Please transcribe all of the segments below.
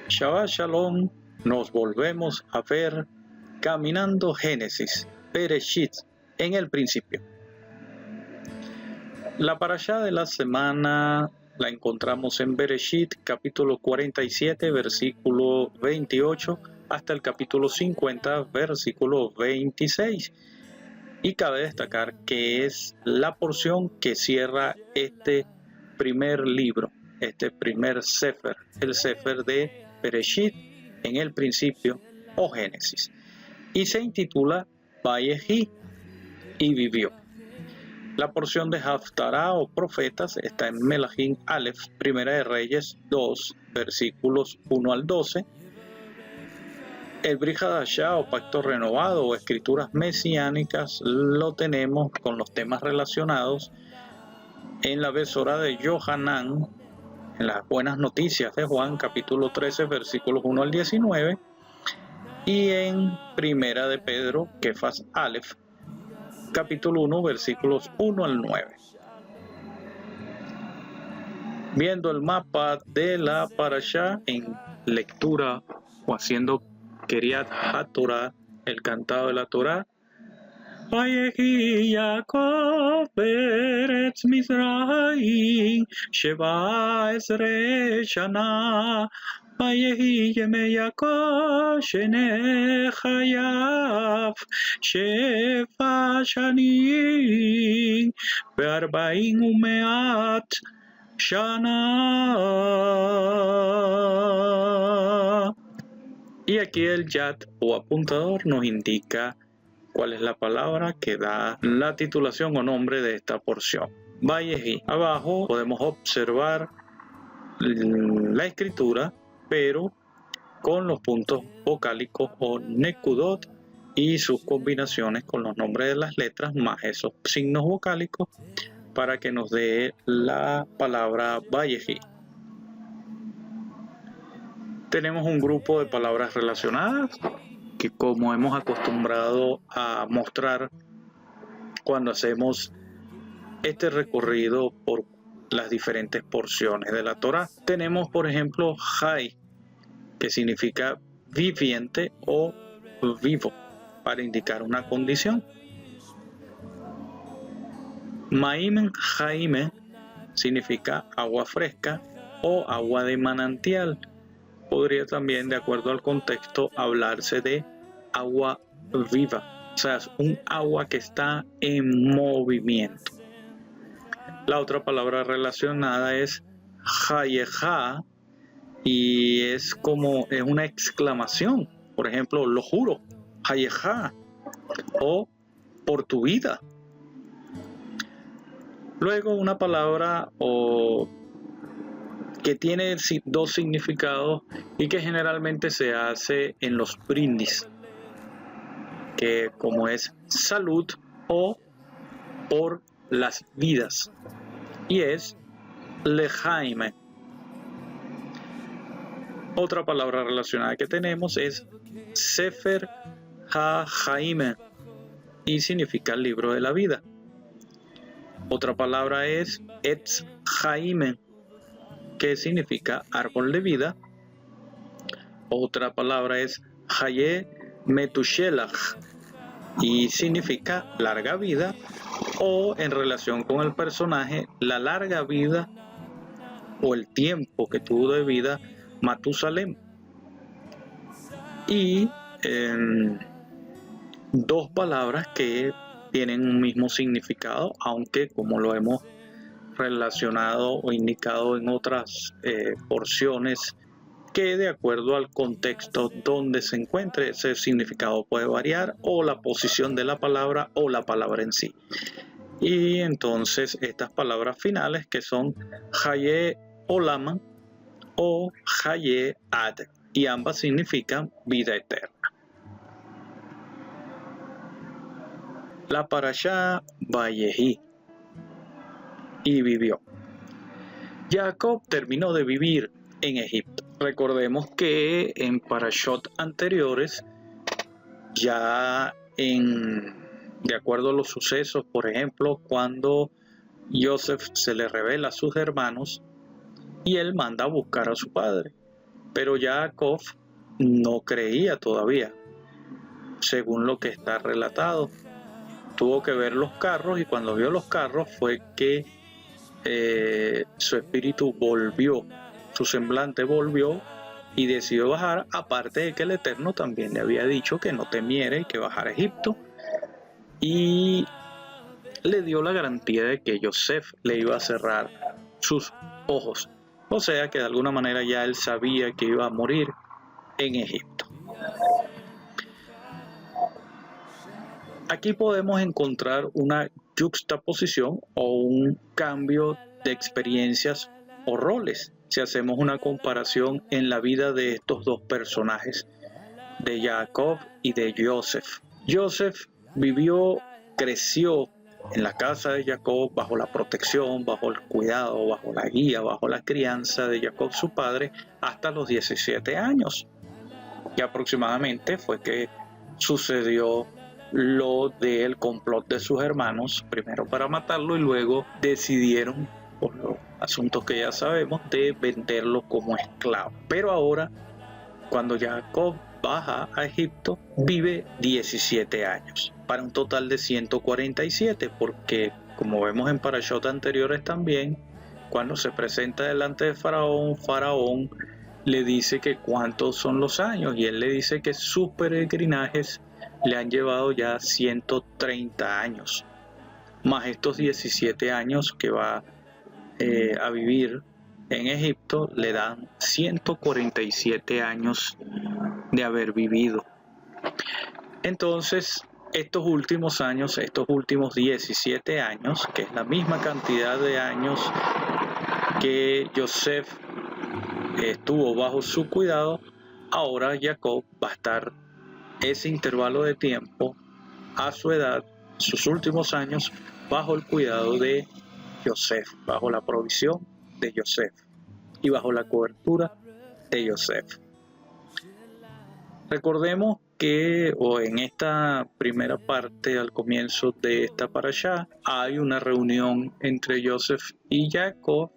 Shabbat Shalom, nos volvemos a ver caminando Génesis, Bereshit, en el principio. La parashá de la semana la encontramos en Bereshit, capítulo 47, versículo 28, hasta el capítulo 50, versículo 26. Y cabe destacar que es la porción que cierra este primer libro, este primer Sefer, el Sefer de Bereshit, en el principio o Génesis, y se intitula Vayehi, y vivió. La porción de Haftará o profetas está en Melahim Aleph, Primera de Reyes 2, versículos 1 al 12. El Brit Hadashah o pacto renovado o escrituras mesiánicas lo tenemos con los temas relacionados en la Besora de Yohanan, en las buenas noticias de Juan, capítulo 13, versículos 1 al 19, y en Primera de Pedro, Kefas Aleph, capítulo 1, versículos 1 al 9. Viendo el mapa de la parashá en lectura o haciendo Keriat HaTorah, el cantado de la Torah, Vayehi Yaakov beretz Mizraim sheva esre shana Vayehi yemei Yaakov shene chayav sheva shanim ve'arba'im u'me'at shana. Y aquí el yat o apuntador nos indica cuál es la palabra que da la titulación o nombre de esta porción. Vayehi. Abajo podemos observar la escritura, pero con los puntos vocálicos o nekudot y sus combinaciones con los nombres de las letras más esos signos vocálicos para que nos dé la palabra Vayehi. Tenemos un grupo de palabras relacionadas que, como hemos acostumbrado a mostrar cuando hacemos este recorrido por las diferentes porciones de la Torah, tenemos por ejemplo Hay, que significa viviente o vivo, para indicar una condición. Maim Jaime significa agua fresca o agua de manantial. Podría también, de acuerdo al contexto, hablarse de agua viva, o sea, es un agua que está en movimiento. La otra palabra relacionada es Hayeha, y es una exclamación. Por ejemplo, lo juro, Hayeha, o por tu vida. Luego una palabra que tiene dos significados y que generalmente se hace en los brindis, que como es salud o por las vidas, y es lejaime. Otra palabra relacionada que tenemos es Sefer HaJaime y significa el libro de la vida. Otra palabra es Etz Jaime, que significa árbol de vida. Otra palabra es Haye Metushelach y significa larga vida, o en relación con el personaje, la larga vida o el tiempo que tuvo de vida Matusalem. Y dos palabras que tienen un mismo significado, aunque como lo hemos relacionado o indicado en otras porciones, que de acuerdo al contexto donde se encuentre ese significado puede variar, o la posición de la palabra o la palabra en sí. Y entonces estas palabras finales, que son Haye Olam o Haye Ad, y ambas significan vida eterna. La parashá Vayehi, y vivió. Jacob terminó de vivir en Egipto. Recordemos que en parashot anteriores, ya de acuerdo a los sucesos, por ejemplo, cuando Joseph se le revela a sus hermanos y él manda a buscar a su padre. Pero Jacob no creía todavía, según lo que está relatado. Tuvo que ver los carros, y cuando vio los carros fue que su espíritu volvió, su semblante volvió y decidió bajar, aparte de que el Eterno también le había dicho que no temiera y que bajara a Egipto, y le dio la garantía de que Yosef le iba a cerrar sus ojos, o sea que de alguna manera ya él sabía que iba a morir en Egipto. Aquí podemos encontrar una juxtaposición o un cambio de experiencias o roles si hacemos una comparación en la vida de estos dos personajes, de Jacob y de Joseph. Joseph vivió, creció en la casa de Jacob bajo la protección, bajo el cuidado, bajo la guía, bajo la crianza de Jacob su padre hasta los 17 años. Y aproximadamente fue que sucedió lo del complot de sus hermanos, primero para matarlo y luego decidieron, por los asuntos que ya sabemos, de venderlo como esclavo. Pero ahora, cuando Jacob baja a Egipto, vive 17 años, para un total de 147, porque como vemos en parashot anteriores también, cuando se presenta delante de Faraón le dice que cuántos son los años, y él le dice que sus peregrinajes le han llevado ya 130 años, más estos 17 años que va a vivir en Egipto, le dan 147 años de haber vivido. Entonces, estos últimos años, estos últimos 17 años, que es la misma cantidad de años que Yosef estuvo bajo su cuidado, ahora Jacob va a estar ese intervalo de tiempo a su edad, sus últimos años, bajo el cuidado de Yosef, bajo la provisión de Yosef y bajo la cobertura de Yosef. Recordemos que en esta primera parte, al comienzo de esta parashá, hay una reunión entre Yosef y Jacob,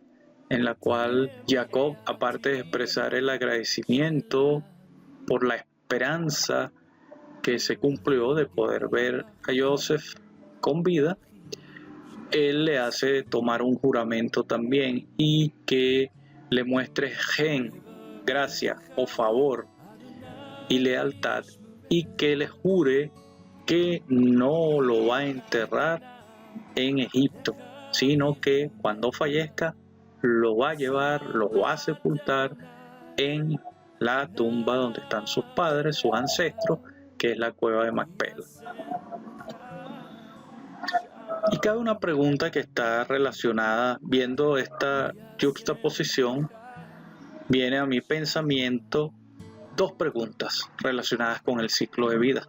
en la cual Jacob, aparte de expresar el agradecimiento por la esperanza que se cumplió de poder ver a Yosef con vida, él le hace tomar un juramento también, y que le muestre gen, gracia o favor y lealtad, y que le jure que no lo va a enterrar en Egipto, sino que cuando fallezca lo va a llevar, lo va a sepultar en la tumba donde están sus padres, sus ancestros, que es la cueva de Macpela. Y cabe una pregunta que está relacionada, viendo esta juxtaposición, viene a mi pensamiento dos preguntas relacionadas con el ciclo de vida.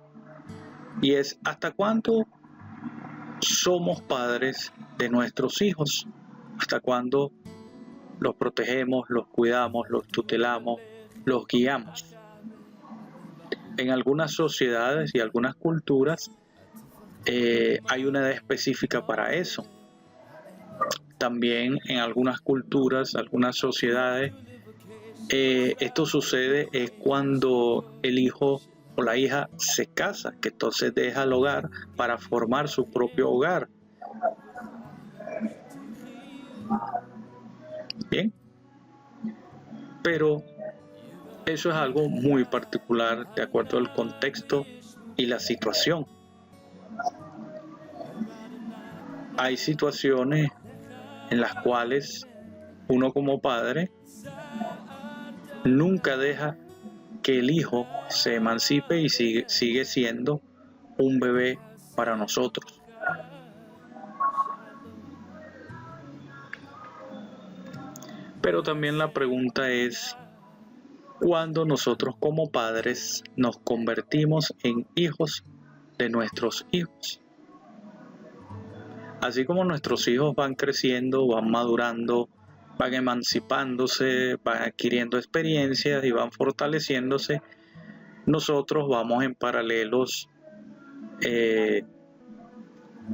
Y es, ¿hasta cuándo somos padres de nuestros hijos? ¿Hasta cuándo los protegemos, los cuidamos, los tutelamos, los guiamos? En algunas sociedades y algunas culturas hay una edad específica para eso. También en algunas culturas, algunas sociedades, esto sucede es cuando el hijo o la hija se casa, que entonces deja el hogar para formar su propio hogar. Bien, pero eso es algo muy particular de acuerdo al contexto y la situación. Hay situaciones en las cuales uno como padre nunca deja que el hijo se emancipe y sigue siendo un bebé para nosotros. Pero también la pregunta es, ¿cuándo nosotros como padres nos convertimos en hijos de nuestros hijos? Así como nuestros hijos van creciendo, van madurando, van emancipándose, van adquiriendo experiencias y van fortaleciéndose, nosotros vamos en paralelos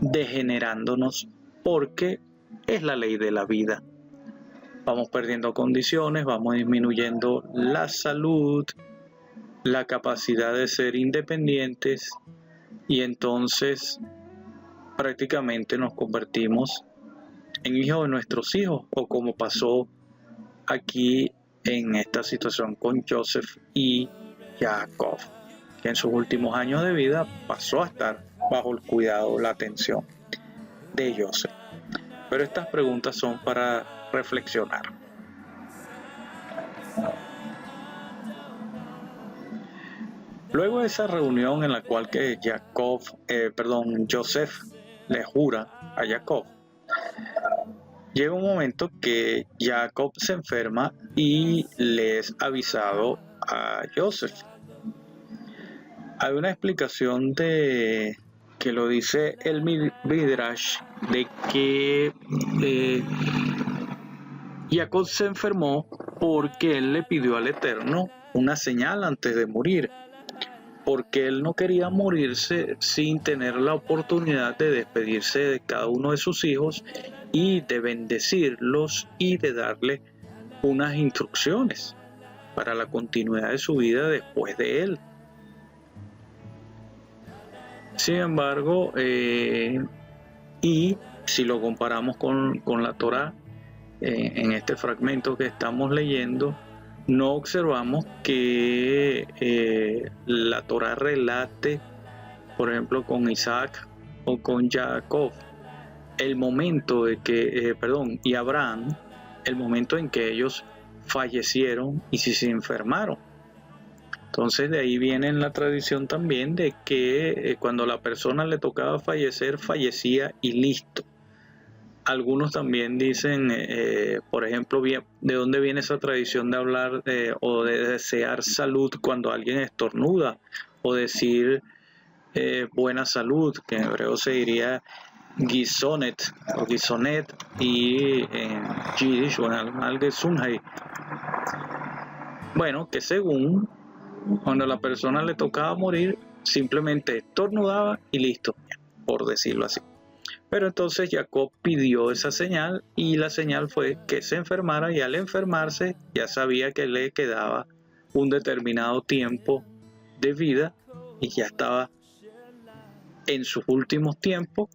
degenerándonos, porque es la ley de la vida. vamos perdiendo condiciones, vamos disminuyendo la salud, la capacidad de ser independientes, y entonces prácticamente nos convertimos en hijos de nuestros hijos, o como pasó aquí en esta situación con Joseph y Jacob, que en sus últimos años de vida pasó a estar bajo el cuidado, la atención de Joseph. Pero estas preguntas son para reflexionar. Luego de esa reunión en la cual que Joseph le jura a Jacob, llega un momento que Jacob se enferma y le es avisado a Joseph. Hay una explicación que lo dice el Midrash, de que Jacob se enfermó porque él le pidió al Eterno una señal antes de morir, porque él no quería morirse sin tener la oportunidad de despedirse de cada uno de sus hijos y de bendecirlos y de darle unas instrucciones para la continuidad de su vida después de él. Sin embargo, y si lo comparamos con la Torá, en este fragmento que estamos leyendo, no observamos que la Torá relate, por ejemplo, con Isaac o con Jacob, el momento de que, y Abraham, el momento en que ellos fallecieron y se enfermaron. Entonces de ahí viene la tradición también de que cuando la persona le tocaba fallecer, fallecía y listo. Algunos también dicen, por ejemplo, de dónde viene esa tradición de hablar o de desear salud cuando alguien estornuda, o decir buena salud, que en hebreo se diría gisonet o gisonet, y en Yiddish o en alemán Gesundheit. Bueno, que según cuando la persona le tocaba morir, simplemente estornudaba y listo, por decirlo así. Pero entonces Jacob pidió esa señal, y la señal fue que se enfermara, y al enfermarse ya sabía que le quedaba un determinado tiempo de vida y ya estaba en sus últimos tiempos,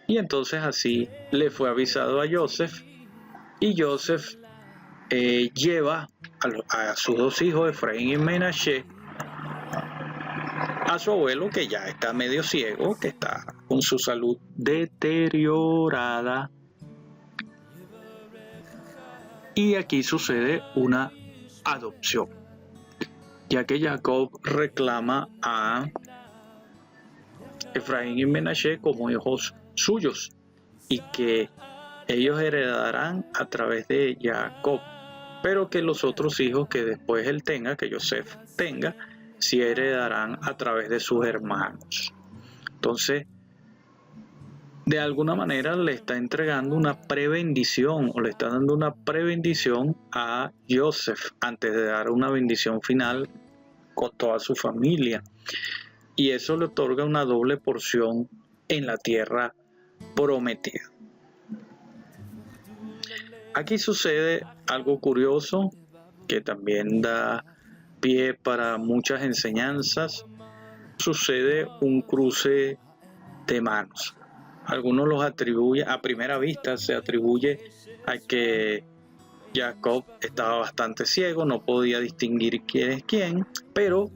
y entonces así le fue avisado a Joseph, y Joseph lleva a sus dos hijos, Efraín y Menashe, a su abuelo, que ya está medio ciego, que está con su salud deteriorada. Y aquí sucede una adopción, ya que Jacob reclama a Efraín y Menashe como hijos suyos, y que ellos heredarán a través de Jacob, pero que los otros hijos que después él tenga, que Joseph tenga, sí heredarán a través de sus hermanos. Entonces, de alguna manera le está entregando una prebendición, o le está dando una prebendición a Joseph antes de dar una bendición final con toda su familia, y eso le otorga una doble porción en la tierra prometida. Aquí sucede algo curioso que también da pie para muchas enseñanzas. Sucede un cruce de manos. Algunos los atribuyen, a primera vista se atribuye a que Jacob estaba bastante ciego, no podía distinguir quién es quién, pero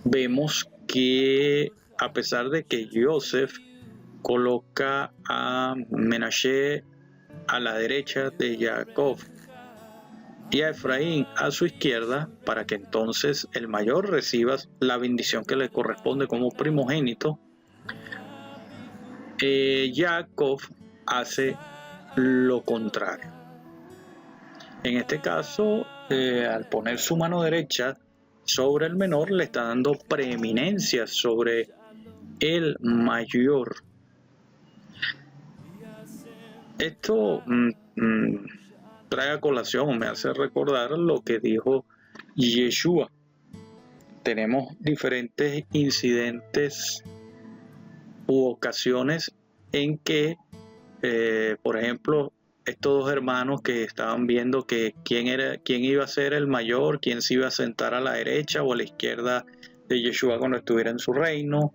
vemos que a pesar de que Joseph coloca a Menashe a la derecha de Jacob y a Efraín a su izquierda, para que entonces el mayor reciba la bendición que le corresponde como primogénito, Jacob hace lo contrario. En este caso, al poner su mano derecha sobre el menor, le está dando preeminencia sobre el mayor. Esto trae a colación, me hace recordar lo que dijo Yeshua. Tenemos diferentes incidentes u ocasiones en que, por ejemplo, estos dos hermanos que estaban viendo que quién iba a ser el mayor, quién se iba a sentar a la derecha o a la izquierda de Yeshua cuando estuviera en su reino,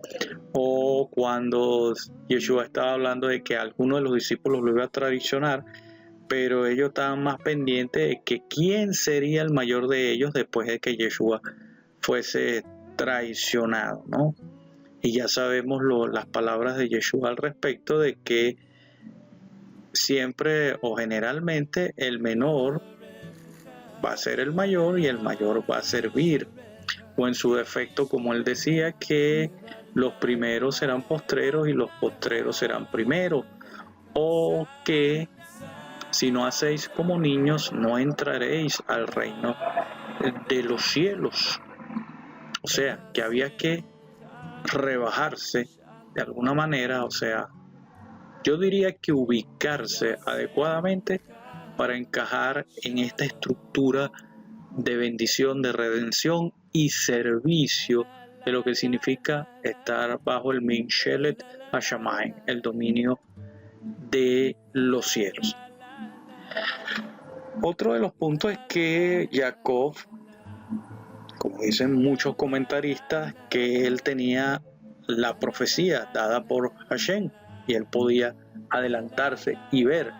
o cuando Yeshua estaba hablando de que alguno de los discípulos lo iba a traicionar, pero ellos estaban más pendientes de que quién sería el mayor de ellos después de que Yeshua fuese traicionado, ¿no? Y ya sabemos las palabras de Yeshua al respecto de que siempre o generalmente el menor va a ser el mayor y el mayor va a servir. O en su defecto, como él decía, que los primeros serán postreros y los postreros serán primeros. O que si no hacéis como niños, no entraréis al reino de los cielos. O sea, que había que rebajarse de alguna manera, o sea, yo diría que ubicarse adecuadamente para encajar en esta estructura de bendición, de redención y servicio de lo que significa estar bajo el Minshelet Hashamayim, el dominio de los cielos. Otro de los puntos es que Jacob, como dicen muchos comentaristas, que él tenía la profecía dada por Hashem y él podía adelantarse y ver.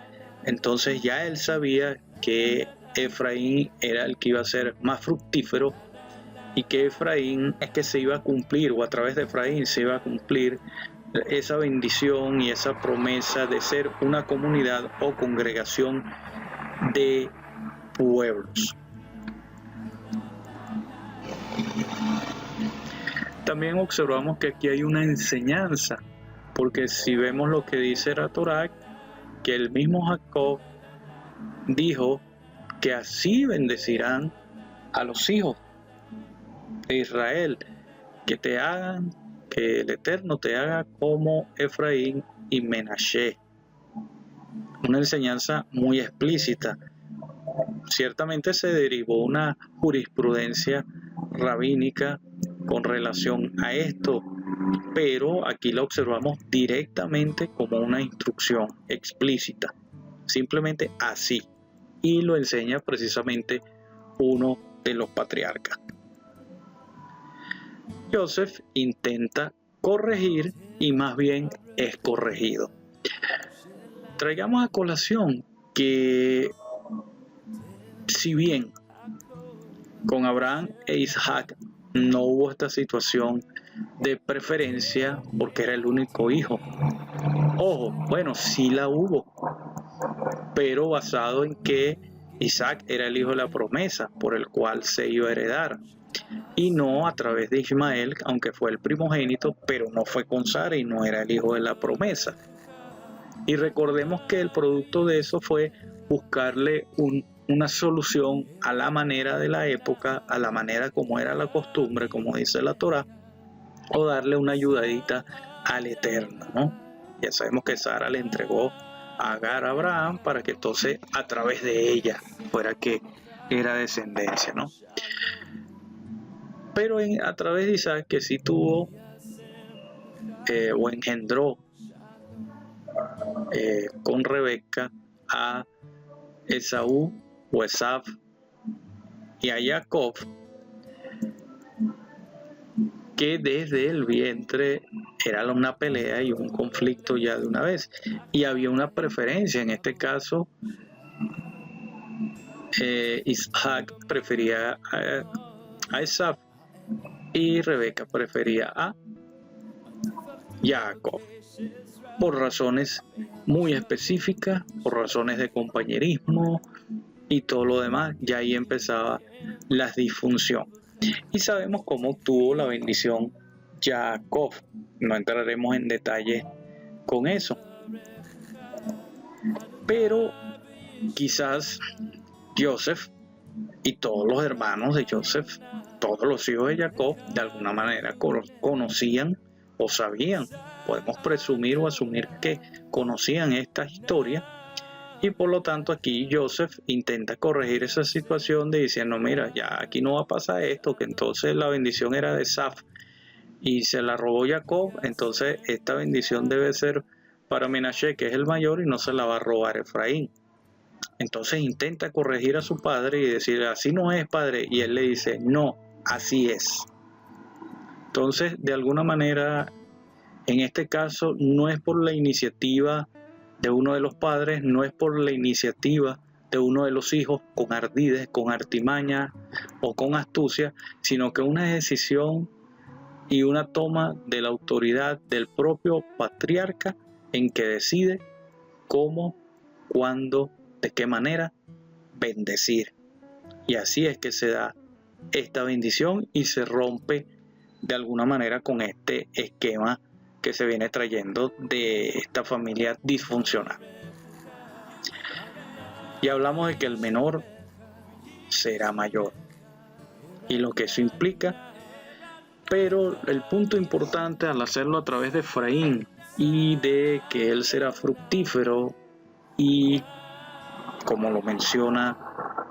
Entonces ya él sabía que Efraín era el que iba a ser más fructífero y que Efraín es que se iba a cumplir, o a través de Efraín se iba a cumplir esa bendición y esa promesa de ser una comunidad o congregación de pueblos. También observamos que aquí hay una enseñanza, porque si vemos lo que dice la Torá, que el mismo Jacob dijo que así bendecirán a los hijos de Israel, que el Eterno te haga como Efraín y Menashe. Una enseñanza muy explícita. Ciertamente se derivó una jurisprudencia rabínica con relación a esto, pero aquí la observamos directamente como una instrucción explícita, simplemente así, y lo enseña precisamente uno de los patriarcas. Joseph intenta corregir y más bien es corregido. Traigamos a colación que si bien con Abraham e Isaac no hubo esta situación de preferencia porque era el único hijo. Ojo, bueno, sí la hubo, pero basado en que Isaac era el hijo de la promesa por el cual se iba a heredar, y no a través de Ismael, aunque fue el primogénito, pero no fue con Sara y no era el hijo de la promesa. Y recordemos que el producto de eso fue buscarle una solución a la manera de la época, a la manera como era la costumbre, como dice la Torá, o darle una ayudadita al Eterno, ¿no? Ya sabemos que Sara le entregó a Agar a Abraham para que entonces a través de ella fuera que era descendencia, ¿no? Pero a través de Isaac, que sí tuvo o engendró con Rebeca a Esaú o Esaf y a Jacob, que desde el vientre era una pelea y un conflicto ya de una vez, y había una preferencia. En este caso Isaac prefería a Esaf y Rebeca prefería a Jacob, por razones muy específicas, por razones de compañerismo y todo lo demás. Ya ahí empezaba la disfunción. Y sabemos cómo obtuvo la bendición Jacob. No entraremos en detalle con eso. Pero quizás Joseph y todos los hermanos de Joseph, todos los hijos de Jacob, de alguna manera conocían o sabían, podemos presumir o asumir que conocían esta historia, y por lo tanto aquí Joseph intenta corregir esa situación de diciendo, mira, ya aquí no va a pasar esto, que entonces la bendición era de Esaf y se la robó Jacob, entonces esta bendición debe ser para Menashe, que es el mayor, y no se la va a robar Efraín. Entonces intenta corregir a su padre y decir, así no es, padre, y él le dice, no, así es. Entonces, de alguna manera, en este caso, no es por la iniciativa de uno de los padres, no es por la iniciativa de uno de los hijos con ardidez, con artimaña o con astucia, sino que una decisión y una toma de la autoridad del propio patriarca en que decide cómo, cuándo, de qué manera bendecir. Y así es que se da esta bendición y se rompe de alguna manera con este esquema que se viene trayendo de esta familia disfuncional. Y hablamos de que el menor será mayor y lo que eso implica, pero el punto importante al hacerlo a través de Efraín y de que él será fructífero y como lo menciona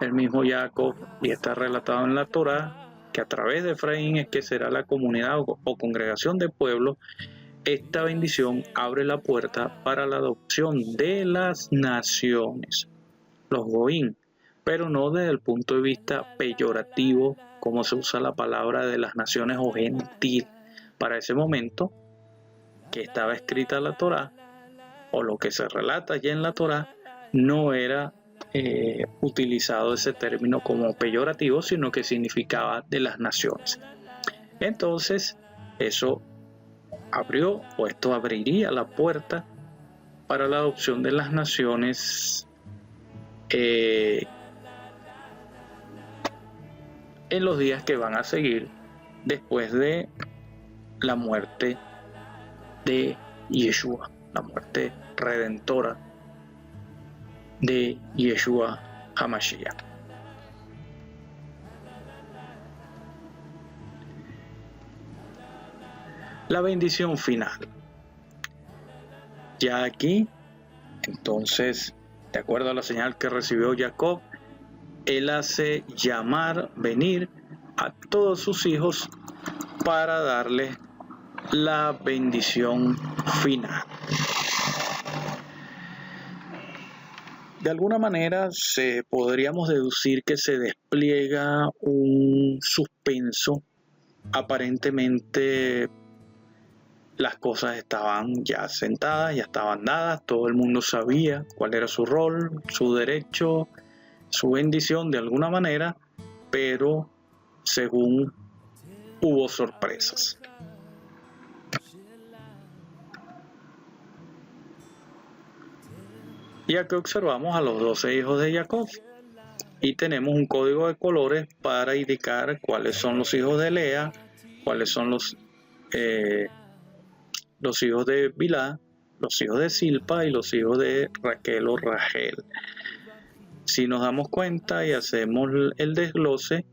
el mismo Jacob y está relatado en la Torá, que a través de Efraín es que será la comunidad o congregación de pueblos. Esta bendición abre la puerta para la adopción de las naciones, los goín, pero no desde el punto de vista peyorativo, como se usa la palabra de las naciones o gentil. Para ese momento que estaba escrita la Torá, o lo que se relata allí en la Torá, no era utilizado ese término como peyorativo, sino que significaba de las naciones. Entonces, eso abrió, o esto abriría la puerta para la adopción de las naciones en los días que van a seguir después de la muerte de Yeshua, la muerte redentora de Yeshua HaMashiach. La bendición final. Ya aquí, entonces, de acuerdo a la señal que recibió Jacob, él hace llamar, venir a todos sus hijos para darles la bendición final. De alguna manera podríamos deducir que se despliega un suspenso. Aparentemente las cosas estaban ya sentadas, ya estaban dadas, todo el mundo sabía cuál era su rol, su derecho, su bendición de alguna manera, pero según hubo sorpresas. Y aquí observamos a los 12 hijos de Jacob y tenemos un código de colores para indicar cuáles son los hijos de Lea, cuáles son los hijos de Bilhá, los hijos de Silpa y los hijos de Raquel o Rachel. Si nos damos cuenta y hacemos el desglose,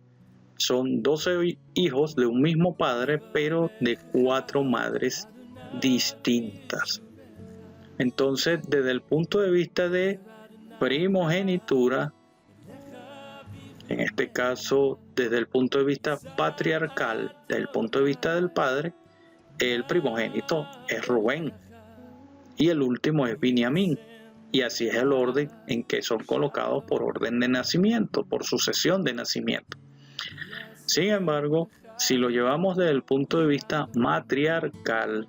son 12 hijos de un mismo padre, pero de 4 madres distintas. Entonces, desde el punto de vista de primogenitura, en este caso, desde el punto de vista patriarcal, desde el punto de vista del padre, el primogénito es Rubén y el último es Binyamin, y así es el orden en que son colocados por orden de nacimiento, por sucesión de nacimiento. Sin embargo, si lo llevamos desde el punto de vista matriarcal,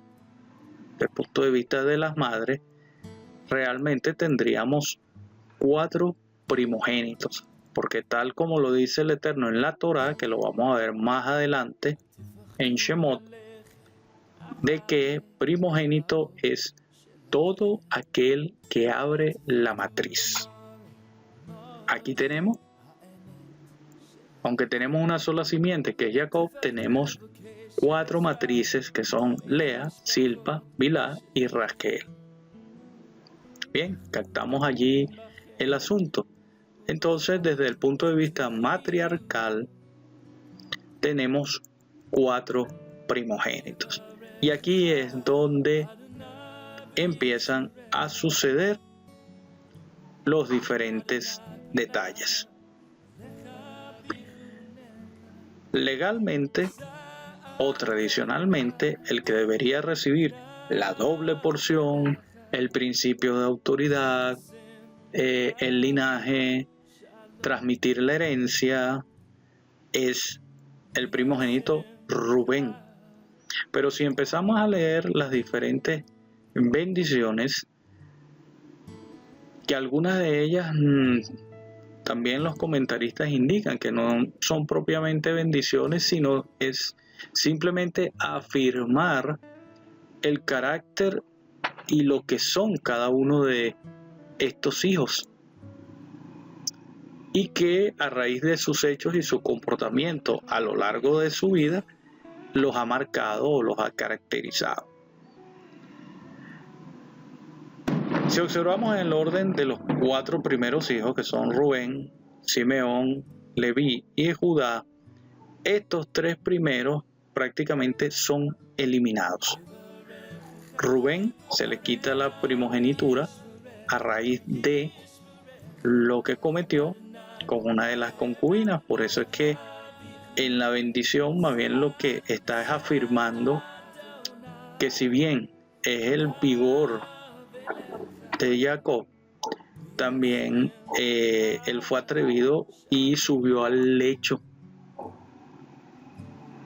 desde el punto de vista de las madres, realmente tendríamos 4 primogénitos, porque tal como lo dice el Eterno en la Torá, que lo vamos a ver más adelante en Shemot, de que primogénito es todo aquel que abre la matriz. Aquí tenemos, aunque tenemos una sola simiente que es Jacob, tenemos 4 matrices que son Lea, Silpa, Bilhá y Raquel. Bien, captamos allí el asunto. Entonces, desde el punto de vista matriarcal, tenemos 4 primogénitos. Y aquí es donde empiezan a suceder los diferentes detalles. Legalmente o tradicionalmente, el que debería recibir la doble porción, el principio de autoridad, el linaje, transmitir la herencia, es el primogénito Rubén. Pero si empezamos a leer las diferentes bendiciones, que algunas de ellas también los comentaristas indican que no son propiamente bendiciones, sino es simplemente afirmar el carácter y lo que son cada uno de estos hijos, y que a raíz de sus hechos y su comportamiento a lo largo de su vida los ha marcado o los ha caracterizado. Si observamos el orden de los 4 primeros hijos, que son Rubén, Simeón, Leví y Judá, estos 3 primeros prácticamente son eliminados. Rubén se le quita la primogenitura a raíz de lo que cometió con una de las concubinas. Por eso es que en la bendición más bien lo que está es afirmando que si bien es el vigor de Jacob, también él fue atrevido y subió al lecho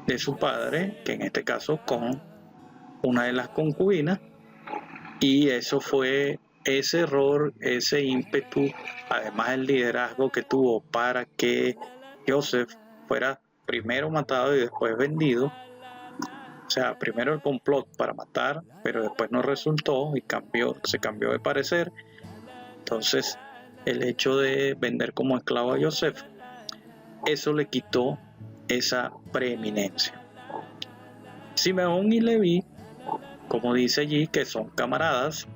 de su padre, que en este caso con una de las concubinas, y eso fue ese error, ese ímpetu, además el liderazgo que tuvo para que Joseph fuera primero matado y después vendido. O sea, primero el complot para matar, pero después no resultó y se cambió de parecer. Entonces, el hecho de vender como esclavo a Joseph, eso le quitó esa preeminencia. Simeón y Leví, como dice allí, que son camaradas,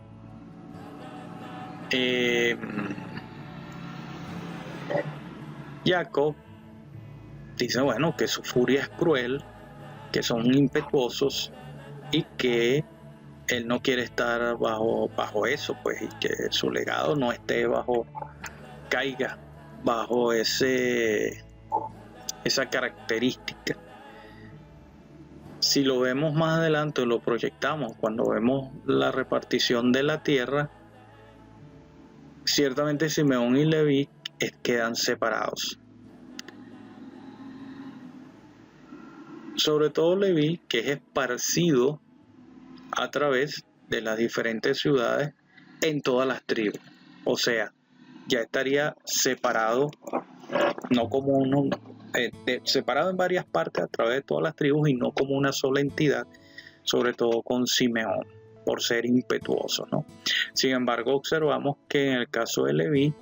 Jacob dice, bueno, que su furia es cruel, que son impetuosos y que él no quiere estar bajo eso, pues, y que su legado no esté caiga bajo esa característica. Si lo vemos más adelante, lo proyectamos, cuando vemos la repartición de la tierra, ciertamente Simeón y Leví quedan separados. Sobre todo Leví, que es esparcido a través de las diferentes ciudades en todas las tribus. O sea, ya estaría separado, no como uno, separado en varias partes a través de todas las tribus y no como una sola entidad, sobre todo con Simeón, por ser impetuoso, ¿no? Sin embargo, observamos que en el caso de Leví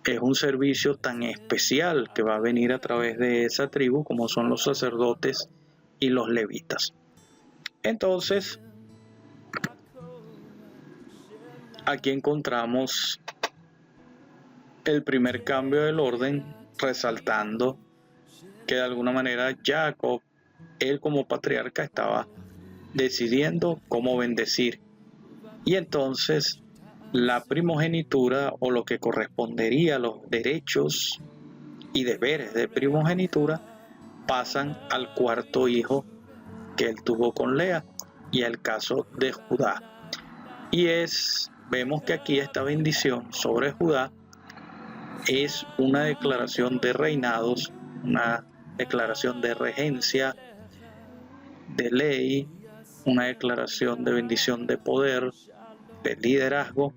es un servicio tan especial que va a venir a través de esa tribu, como son los sacerdotes y los levitas. Entonces, aquí encontramos el primer cambio del orden, resaltando que de alguna manera Jacob, él como patriarca, estaba decidiendo cómo bendecir. Y entonces la primogenitura, o lo que correspondería a los derechos y deberes de primogenitura, pasan al 4.º hijo que él tuvo con Lea, y el caso de Judá. Y vemos que aquí esta bendición sobre Judá es una declaración de reinados, una declaración de regencia, de ley, una declaración de bendición de poder, de liderazgo.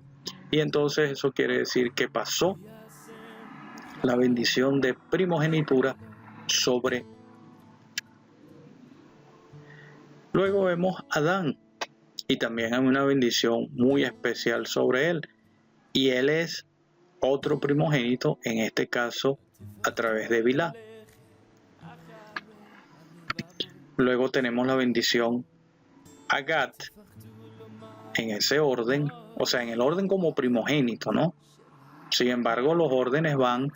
Y entonces eso quiere decir que pasó la bendición de primogenitura sobre. Luego vemos a Adán, y también hay una bendición muy especial sobre él, y él es otro primogénito, en este caso a través de Bilhá. Luego tenemos la bendición a Gad, en ese orden, o sea, en el orden como primogénito, ¿no? Sin embargo, los órdenes van,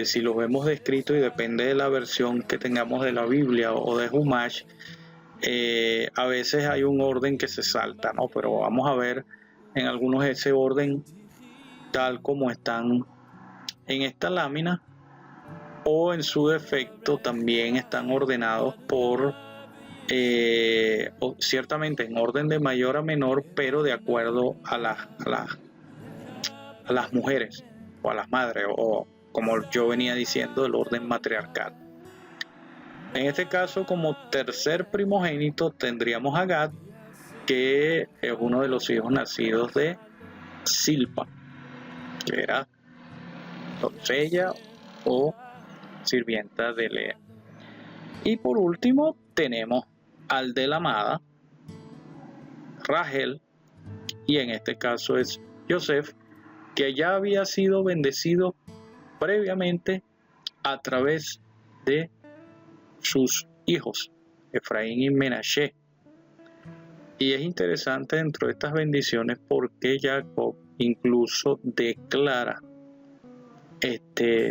si los vemos descritos, y depende de la versión que tengamos de la Biblia o de Humash, a veces hay un orden que se salta, ¿no? Pero vamos a ver en algunos ese orden tal como están en esta lámina, o en su defecto también están ordenados por ciertamente en orden de mayor a menor, pero de acuerdo a las mujeres o a las madres, o como yo venía diciendo, el orden matriarcal. En este caso, como tercer primogénito tendríamos a Gad, que es uno de los hijos nacidos de Silpa, que era doncella o sirvienta de Lea. Y por último tenemos al de la amada, Rachel, y en este caso es Joseph, que ya había sido bendecido previamente a través de sus hijos, Efraín y Menashe. Y es interesante dentro de estas bendiciones porque Jacob incluso declara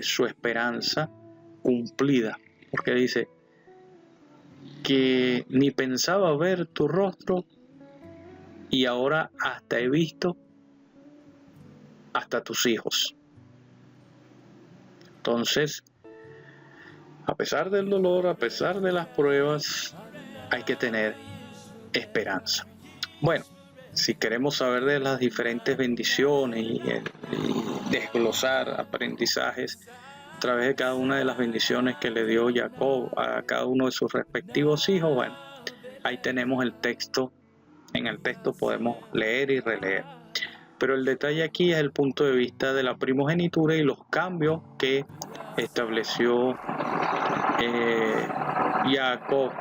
su esperanza cumplida, porque dice que ni pensaba ver tu rostro y ahora hasta he visto hasta tus hijos. Entonces, a pesar del dolor, a pesar de las pruebas, hay que tener esperanza. Bueno, si queremos saber de las diferentes bendiciones y desglosar aprendizajes a través de cada una de las bendiciones que le dio Jacob a cada uno de sus respectivos hijos, bueno, ahí tenemos el texto. En el texto podemos leer y releer. Pero el detalle aquí es el punto de vista de la primogenitura y los cambios que estableció Jacob,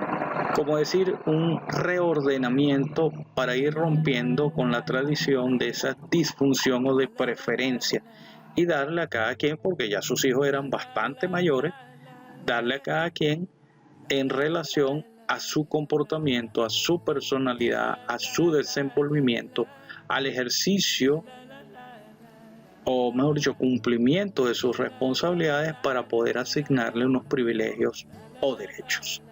como decir, un reordenamiento para ir rompiendo con la tradición de esa disfunción o de preferencia y darle a cada quien, porque ya sus hijos eran bastante mayores, darle a cada quien en relación a su comportamiento, a su personalidad, a su desenvolvimiento, al ejercicio o mejor dicho, cumplimiento de sus responsabilidades para poder asignarle unos privilegios o derechos.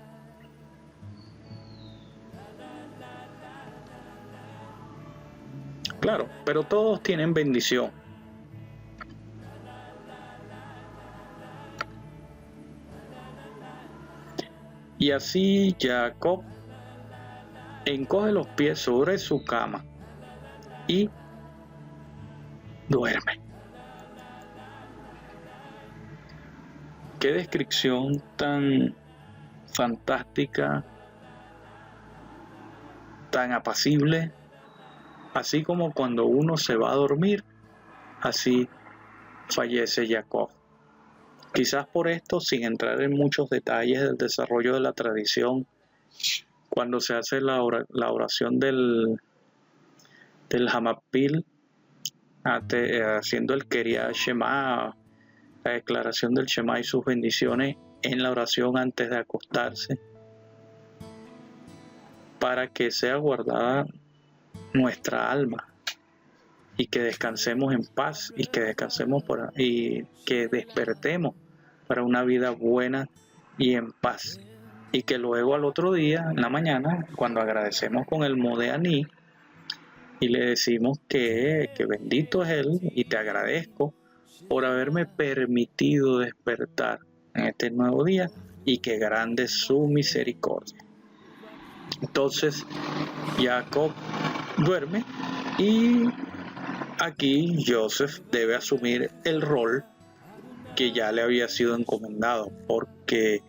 Claro, pero todos tienen bendición. Y así Jacob encoge los pies sobre su cama y duerme. Qué descripción tan fantástica, tan apacible, así como cuando uno se va a dormir, así fallece Jacob. Quizás por esto, sin entrar en muchos detalles del desarrollo de la tradición, cuando se hace la oración del Hamapil, haciendo el Quería Shema, la declaración del Shema y sus bendiciones en la oración antes de acostarse, para que sea guardada nuestra alma y que descansemos en paz y que descansemos y que despertemos para una vida buena y en paz, y que luego al otro día, en la mañana, cuando agradecemos con el Modeaní y le decimos que bendito es Él y te agradezco por haberme permitido despertar en este nuevo día y que grande es su misericordia. Entonces Jacob duerme y aquí Joseph debe asumir el rol que ya le había sido encomendado, porque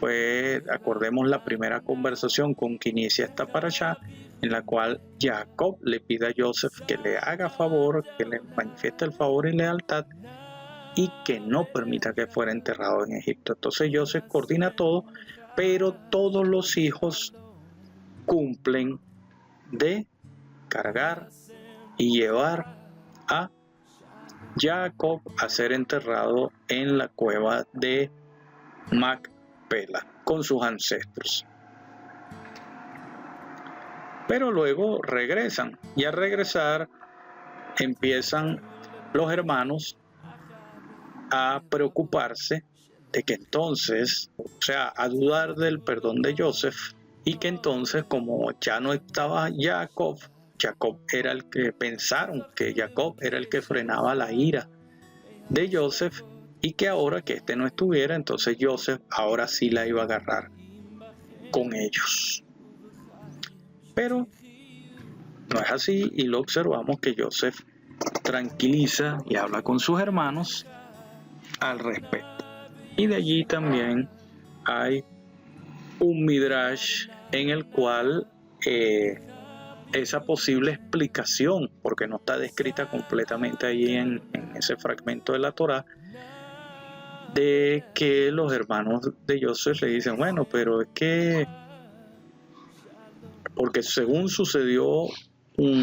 fue, acordemos, la primera conversación con que inicia esta parashá, en la cual Jacob le pide a Joseph que le haga favor, que le manifieste el favor y lealtad y que no permita que fuera enterrado en Egipto. Entonces Joseph coordina todo, pero todos los hijos cumplen de cargar y llevar a Jacob a ser enterrado en la cueva de Macpela con sus ancestros. Pero luego regresan, y al regresar empiezan los hermanos a preocuparse de que entonces, o sea, a dudar del perdón de Joseph, y que entonces, como ya no estaba Jacob era el que pensaron que Jacob era el que frenaba la ira de Joseph, y que ahora que este no estuviera, entonces Joseph ahora sí la iba a agarrar con ellos. Pero no es así, y lo observamos que Joseph tranquiliza y habla con sus hermanos al respecto. Y de allí también hay un midrash en el cual esa posible explicación, porque no está descrita completamente ahí en ese fragmento de la Torá, de que los hermanos de Joseph le dicen, bueno, pero es que, porque según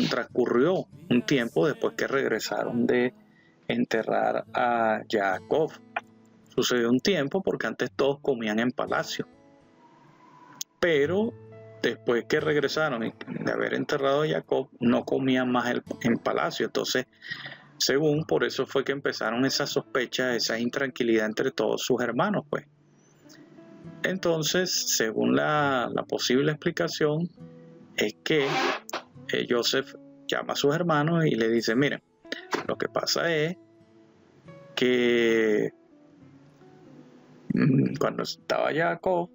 transcurrió un tiempo después que regresaron de enterrar a Jacob. Sucedió un tiempo porque antes todos comían en palacio, pero después que regresaron de haber enterrado a Jacob, no comían más en palacio. Entonces, según, por eso fue que empezaron esas sospechas, esa intranquilidad entre todos sus hermanos, pues. Entonces, según la posible explicación, es que Joseph llama a sus hermanos y le dice, miren, lo que pasa es que cuando estaba Jacob,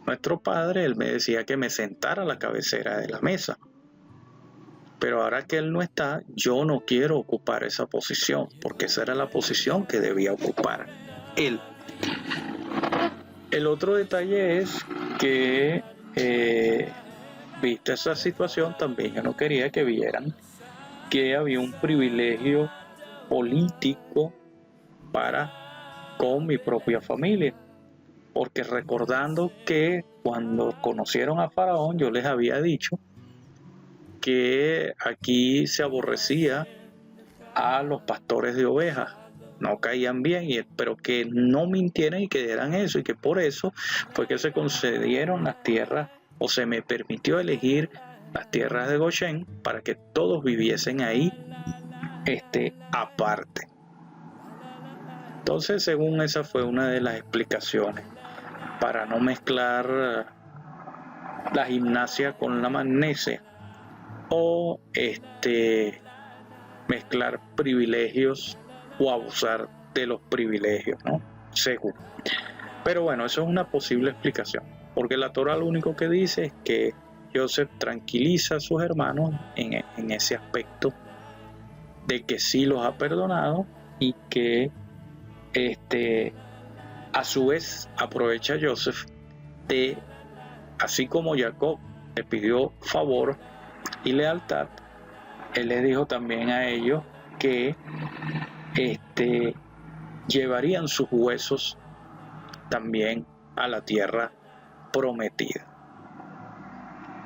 nuestro padre, él me decía que me sentara a la cabecera de la mesa. Pero ahora que él no está, yo no quiero ocupar esa posición, porque esa era la posición que debía ocupar él. El otro detalle es que, vista esa situación, también yo no quería que vieran que había un privilegio político para con mi propia familia. Porque recordando que cuando conocieron a Faraón, yo les había dicho que aquí se aborrecía a los pastores de ovejas, no caían bien, pero que no mintieran y que dieran eso, y que por eso fue que se concedieron las tierras, o se me permitió elegir las tierras de Goshen para que todos viviesen ahí aparte. Entonces, según esa fue una de las explicaciones, para no mezclar la gimnasia con la magnesia, o mezclar privilegios o abusar de los privilegios, ¿no? Según. Pero bueno, eso es una posible explicación, porque la Torah lo único que dice es que Joseph tranquiliza a sus hermanos en ese aspecto de que sí los ha perdonado y que a su vez aprovecha a Joseph de, así como Jacob le pidió favor y lealtad, él les dijo también a ellos que llevarían sus huesos también a la tierra prometida,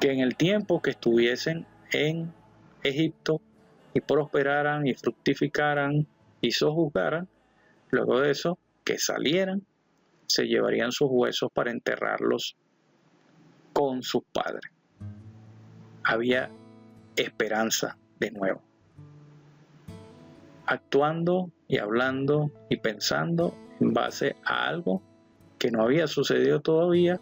que en el tiempo que estuviesen en Egipto y prosperaran y fructificaran y sojuzgaran, luego de eso que salieran, se llevarían sus huesos para enterrarlos con sus padres. Había esperanza de nuevo, actuando y hablando y pensando en base a algo que no había sucedido todavía,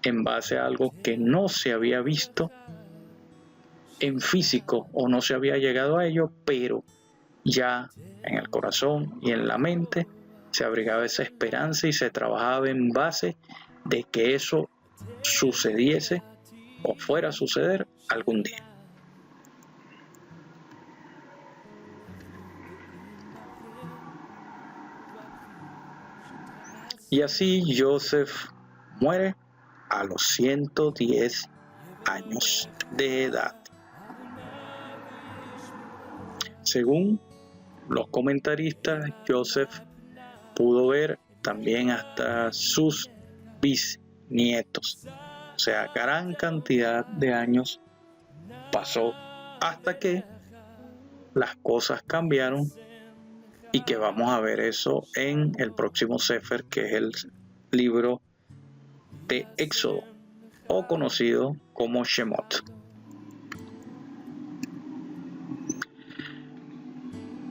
en base a algo que no se había visto en físico o no se había llegado a ello, pero ya en el corazón y en la mente se abrigaba esa esperanza y se trabajaba en base de que eso sucediese o fuera a suceder algún día. Y así Joseph muere a los 110 años de edad. Según los comentaristas, Joseph pudo ver también hasta sus bisnietos. O sea, gran cantidad de años pasó hasta que las cosas cambiaron, y que vamos a ver eso en el próximo Sefer, que es el libro de Éxodo, o conocido como Shemot.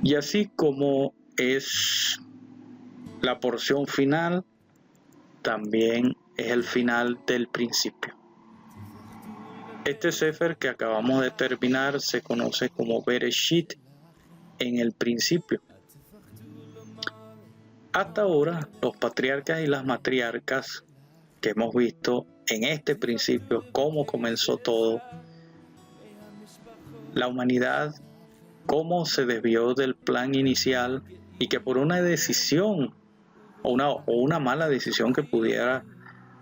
Y así como es la porción final, también es el final del principio. Este Sefer que acabamos de terminar se conoce como Bereshit, en el principio. Hasta ahora, los patriarcas y las matriarcas que hemos visto en este principio, cómo comenzó todo, la humanidad, cómo se desvió del plan inicial y que por una decisión o una mala decisión que pudiera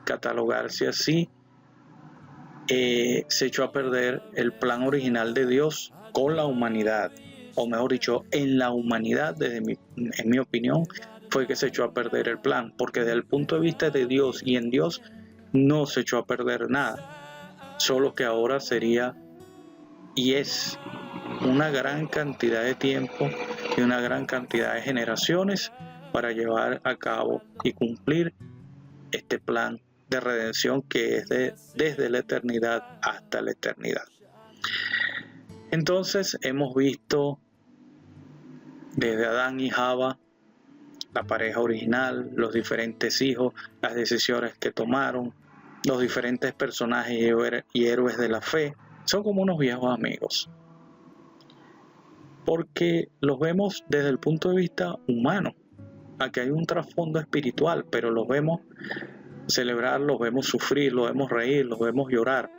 catalogarse así, se echó a perder el plan original de Dios con la humanidad, o mejor dicho, en la humanidad, en mi opinión, fue que se echó a perder el plan, porque desde el punto de vista de Dios y en Dios no se echó a perder nada, solo que ahora sería y es una gran cantidad de tiempo y una gran cantidad de generaciones para llevar a cabo y cumplir este plan de redención que es desde la eternidad hasta la eternidad. Entonces hemos visto desde Adán y Java, la pareja original, los diferentes hijos, las decisiones que tomaron, los diferentes personajes y héroes de la fe. Son como unos viejos amigos, porque los vemos desde el punto de vista humano. Aquí hay un trasfondo espiritual, pero los vemos celebrar, los vemos sufrir, los vemos reír, los vemos llorar.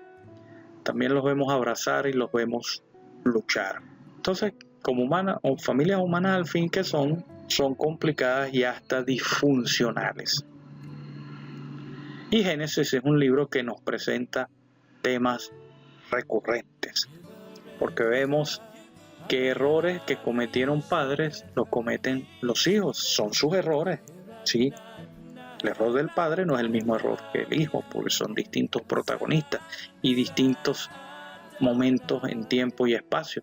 También los vemos abrazar y los vemos luchar. Entonces, como familias humanas al fin que son complicadas y hasta disfuncionales. Y Génesis es un libro que nos presenta temas recurrentes, porque vemos que errores que cometieron padres los cometen los hijos, son sus errores, ¿sí? El error del padre no es el mismo error que el hijo, porque son distintos protagonistas y distintos momentos en tiempo y espacio,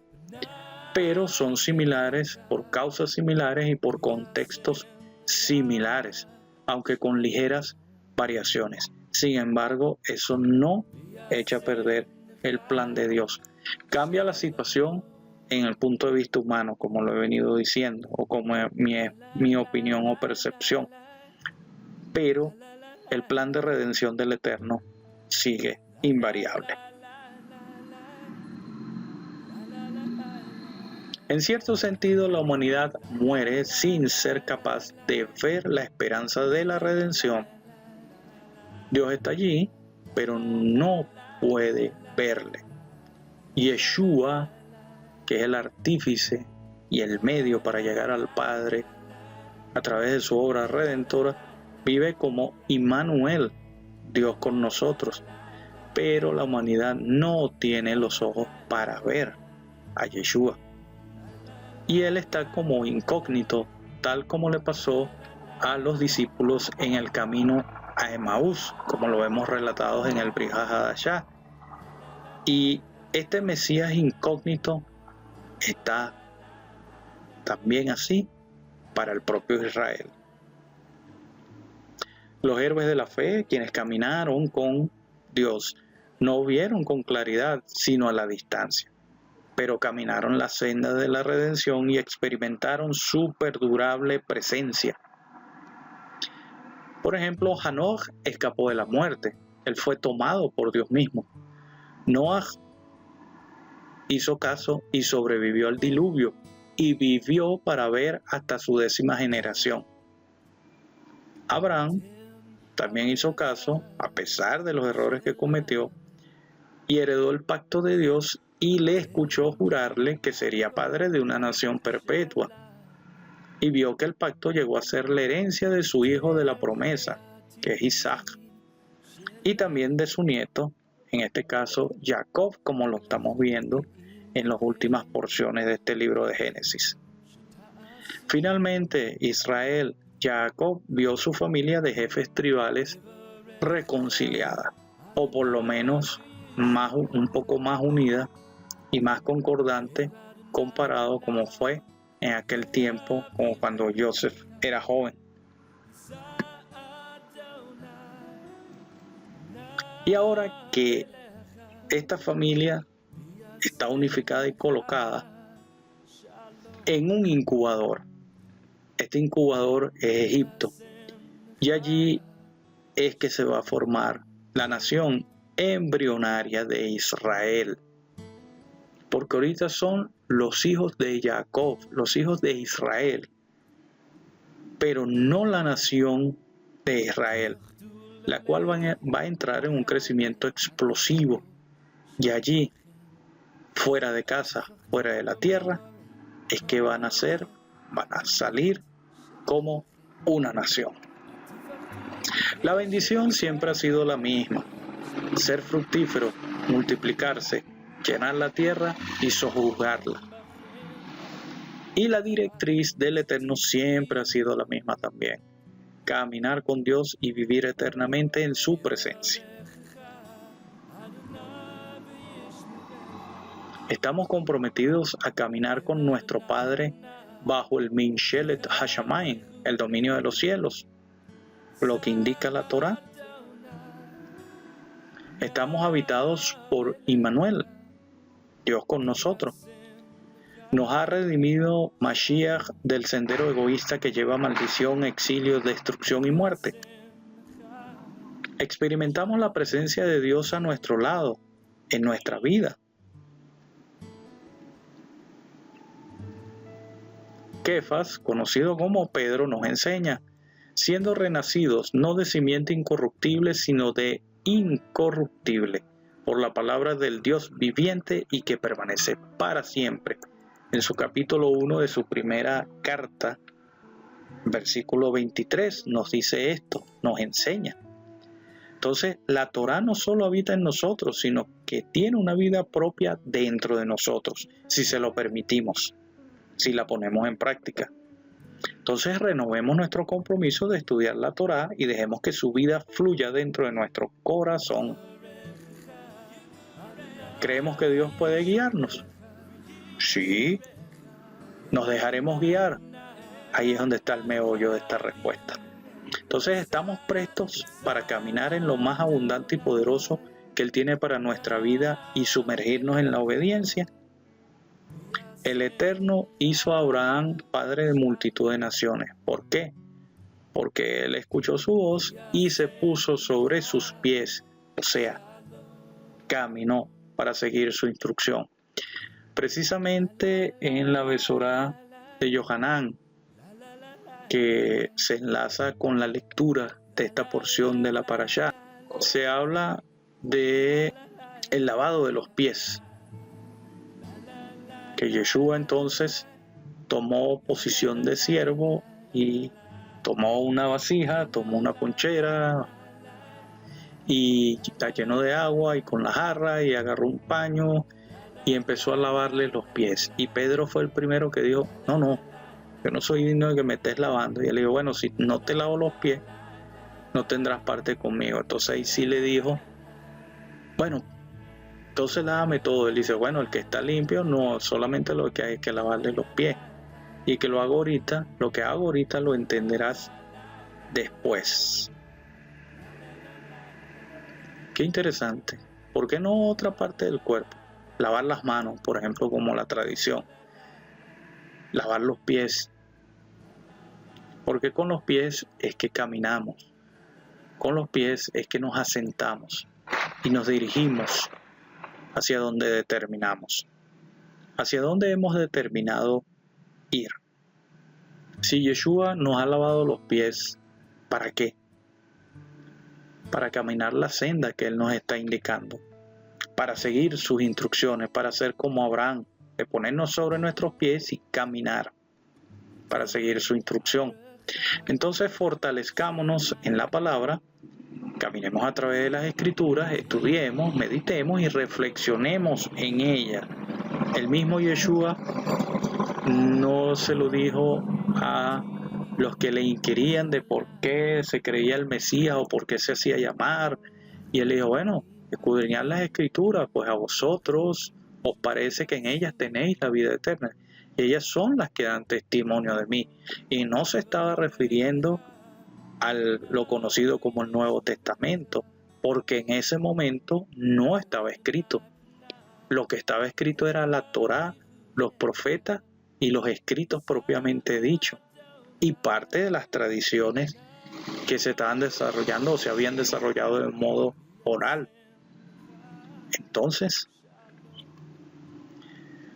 pero son similares por causas similares y por contextos similares, aunque con ligeras variaciones. Sin embargo, eso no echa a perder el plan de Dios. Cambia la situación en el punto de vista humano, como lo he venido diciendo, o como mi opinión o percepción, pero el plan de redención del Eterno sigue invariable. En cierto sentido, la humanidad muere sin ser capaz de ver la esperanza de la redención. Dios está allí, pero no puede verle. Yeshua, que es el artífice y el medio para llegar al Padre a través de su obra redentora, vive como Immanuel, Dios con nosotros, pero la humanidad no tiene los ojos para ver a Yeshua. Y él está como incógnito, tal como le pasó a los discípulos en el camino a Emaús, como lo vemos relatado en el Brit Hadashah. Y este Mesías incógnito está también así para el propio Israel. Los héroes de la fe, quienes caminaron con Dios, no vieron con claridad, sino a la distancia, pero caminaron la senda de la redención y experimentaron su perdurable presencia. Por ejemplo, Hanoch escapó de la muerte, él fue tomado por Dios mismo. Noah hizo caso y sobrevivió al diluvio y vivió para ver hasta su 10ª generación. Abraham también hizo caso, a pesar de los errores que cometió, y heredó el pacto de Dios y le escuchó jurarle que sería padre de una nación perpetua. Y vio que el pacto llegó a ser la herencia de su hijo de la promesa, que es Isaac, y también de su nieto, en este caso Jacob, como lo estamos viendo en las últimas porciones de este libro de Génesis. Finalmente, Israel, Jacob, vio su familia de jefes tribales reconciliada, o por lo menos un poco más unida y más concordante comparado como fue en aquel tiempo, como cuando Joseph era joven. Y ahora que esta familia está unificada y colocada en un incubador, este incubador es Egipto, y allí es que se va a formar la nación embrionaria de Israel, porque ahorita son los hijos de Jacob, los hijos de Israel, pero no la nación de Israel, la cual va a entrar en un crecimiento explosivo, y allí fuera de casa, fuera de la tierra, es que van a salir como una nación. La bendición siempre ha sido la misma: ser fructífero, multiplicarse, llenar la tierra y sojuzgarla. Y la directriz del Eterno siempre ha sido la misma también: caminar con Dios y vivir eternamente en su presencia. Estamos comprometidos a caminar con nuestro Padre bajo el Minshelet Hashamayim, el dominio de los cielos, lo que indica la Torá. Estamos habitados por Immanuel, Dios con nosotros. Nos ha redimido Mashiach del sendero egoísta que lleva maldición, exilio, destrucción y muerte. Experimentamos la presencia de Dios a nuestro lado, en nuestra vida. Kefas, conocido como Pedro, nos enseña: siendo renacidos no de simiente incorruptible, sino de incorruptible, por la palabra del Dios viviente y que permanece para siempre. En su capítulo 1 de su primera carta, versículo 23, nos dice esto, nos enseña. Entonces, la Torá no solo habita en nosotros, sino que tiene una vida propia dentro de nosotros, si se lo permitimos, si la ponemos en práctica. Entonces, renovemos nuestro compromiso de estudiar la Torá y dejemos que su vida fluya dentro de nuestro corazón. ¿Creemos que Dios puede guiarnos? Sí. ¿Nos dejaremos guiar? Ahí es donde está el meollo de esta respuesta. Entonces, ¿estamos prestos para caminar en lo más abundante y poderoso que Él tiene para nuestra vida y sumergirnos en la obediencia? El Eterno hizo a Abraham padre de multitud de naciones. ¿Por qué? Porque él escuchó su voz y se puso sobre sus pies, o sea, caminó para seguir su instrucción. Precisamente en la Besorá de Yohanan, que se enlaza con la lectura de esta porción de la Parashá, se habla de el lavado de los pies, que Yeshua entonces tomó posición de siervo y tomó una vasija, tomó una ponchera y la llenó de agua y con la jarra y agarró un paño y empezó a lavarle los pies. Y Pedro fue el primero que dijo: no, yo no soy digno de que me estés lavando. Y él dijo: bueno, si no te lavo los pies, no tendrás parte conmigo. Entonces ahí sí le dijo: bueno, entonces lávame todo. Él dice: bueno, el que está limpio, no, solamente lo que hay es que lavarle los pies. Y que lo hago ahorita, lo que hago ahorita lo entenderás después. Qué interesante. ¿Por qué no otra parte del cuerpo? Lavar las manos, por ejemplo, como la tradición. Lavar los pies. Porque con los pies es que caminamos. Con los pies es que nos asentamos y nos dirigimos hacia donde determinamos. Hacia donde hemos determinado ir. Si Yeshua nos ha lavado los pies, ¿para qué? Para caminar la senda que Él nos está indicando, para seguir sus instrucciones, para ser como Abraham, de ponernos sobre nuestros pies y caminar, para seguir su instrucción. Entonces fortalezcámonos en la palabra, caminemos a través de las escrituras, estudiemos, meditemos y reflexionemos en ella. El mismo Yeshua no se lo dijo a los que le inquirían de por qué se creía el Mesías o por qué se hacía llamar, y él dijo: bueno, escudriñad las escrituras, pues a vosotros os parece que en ellas tenéis la vida eterna, y ellas son las que dan testimonio de mí. Y no se estaba refiriendo a lo conocido como el Nuevo Testamento, porque en ese momento no estaba escrito. Lo que estaba escrito era la Torá, los profetas y los escritos propiamente dichos, y parte de las tradiciones que se estaban desarrollando o se habían desarrollado de modo oral. Entonces,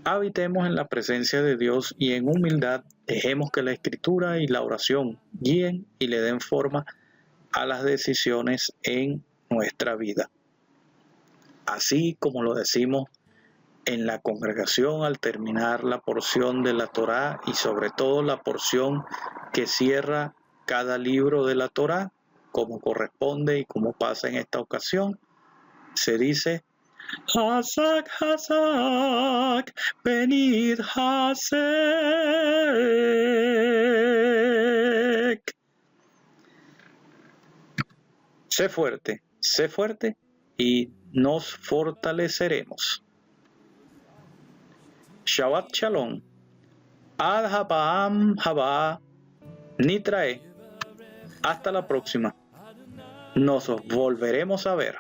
habitemos en la presencia de Dios y en humildad dejemos que la escritura y la oración guíen y le den forma a las decisiones en nuestra vida. Así como lo decimos en la congregación al terminar la porción de la Torá y sobre todo la porción que cierra cada libro de la Torá, como corresponde y como pasa en esta ocasión, se dice Hazak, Hazak, venid Hazek. Sé fuerte y nos fortaleceremos. Shabbat Shalom. Ad Habaam Haba Nitrae. Hasta la próxima. Nos volveremos a ver.